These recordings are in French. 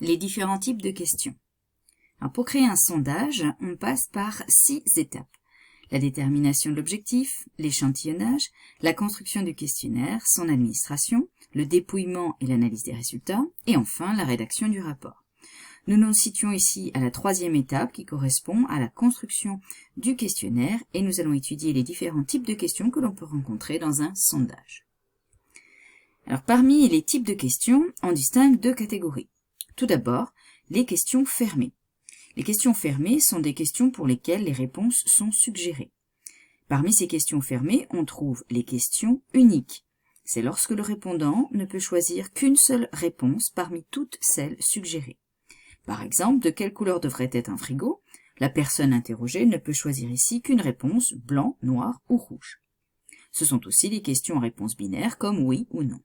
les différents types de questions. Alors, pour créer un sondage, on passe par 6 étapes. La détermination de l'objectif, l'échantillonnage, la construction du questionnaire, son administration, le dépouillement et l'analyse des résultats, et enfin la rédaction du rapport. Nous nous situons ici à la 3e étape qui correspond à la construction du questionnaire et nous allons étudier les différents types de questions que l'on peut rencontrer dans un sondage. Alors, parmi les types de questions, on distingue 2 catégories. Tout d'abord, les questions fermées. Les questions fermées sont des questions pour lesquelles les réponses sont suggérées. Parmi ces questions fermées, on trouve les questions uniques. C'est lorsque le répondant ne peut choisir qu'une seule réponse parmi toutes celles suggérées. Par exemple, de quelle couleur devrait être un frigo? La personne interrogée ne peut choisir ici qu'une réponse blanc, noir ou rouge. Ce sont aussi les questions à réponse binaire comme oui ou non.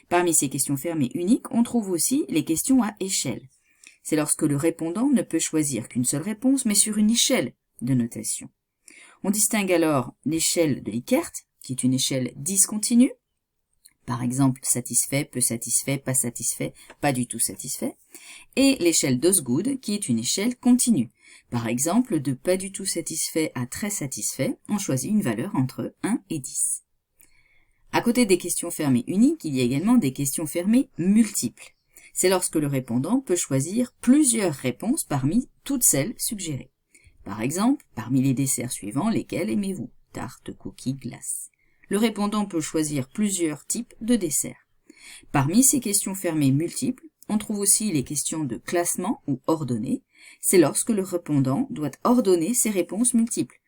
Parmi ces questions fermées uniques, on trouve aussi les questions à échelle. C'est lorsque le répondant ne peut choisir qu'une seule réponse, mais sur une échelle de notation. On distingue alors l'échelle de Likert, qui est une échelle discontinue, par exemple satisfait, peu satisfait, pas du tout satisfait, et l'échelle d'Osgood, qui est une échelle continue. Par exemple, de pas du tout satisfait à très satisfait, on choisit une valeur entre 1 et 10. À côté des questions fermées uniques, il y a également des questions fermées multiples. C'est lorsque le répondant peut choisir plusieurs réponses parmi toutes celles suggérées. Par exemple, parmi les desserts suivants, lesquels aimez-vous? Tarte, cookies, glace. Le répondant peut choisir plusieurs types de desserts. Parmi ces questions fermées multiples, on trouve aussi les questions de classement ou ordonnée. C'est lorsque le répondant doit ordonner ses réponses multiples.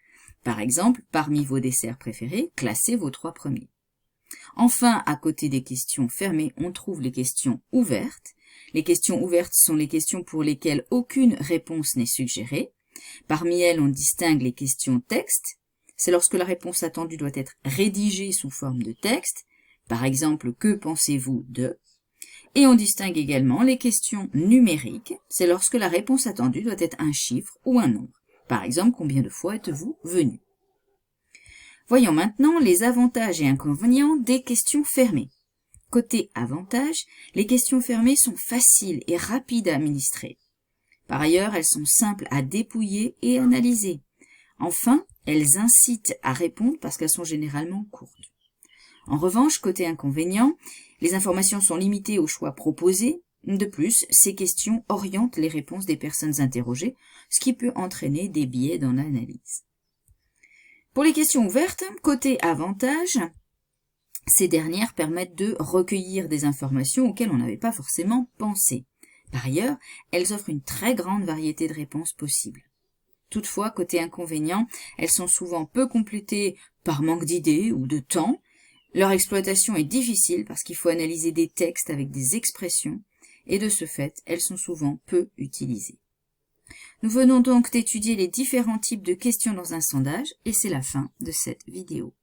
Par exemple, parmi vos desserts préférés, classez vos 3 premiers. Enfin, à côté des questions fermées, on trouve les questions ouvertes. Les questions ouvertes sont les questions pour lesquelles aucune réponse n'est suggérée. Parmi elles, on distingue les questions texte. C'est lorsque la réponse attendue doit être rédigée sous forme de texte. Par exemple, que pensez-vous de? Et on distingue également les questions numériques. C'est lorsque la réponse attendue doit être un chiffre ou un nombre. Par exemple, combien de fois êtes-vous venu? Voyons maintenant les avantages et inconvénients des questions fermées. Côté avantages, les questions fermées sont faciles et rapides à administrer. Par ailleurs, elles sont simples à dépouiller et analyser. Enfin, elles incitent à répondre parce qu'elles sont généralement courtes. En revanche, côté inconvénient, les informations sont limitées aux choix proposés. De plus, ces questions orientent les réponses des personnes interrogées, ce qui peut entraîner des biais dans l'analyse. Pour les questions ouvertes, côté avantage, ces dernières permettent de recueillir des informations auxquelles on n'avait pas forcément pensé. Par ailleurs, elles offrent une très grande variété de réponses possibles. Toutefois, côté inconvénient, elles sont souvent peu complétées par manque d'idées ou de temps. Leur exploitation est difficile parce qu'il faut analyser des textes avec des expressions et de ce fait, elles sont souvent peu utilisées. Nous venons donc d'étudier les différents types de questions dans un sondage et c'est la fin de cette vidéo.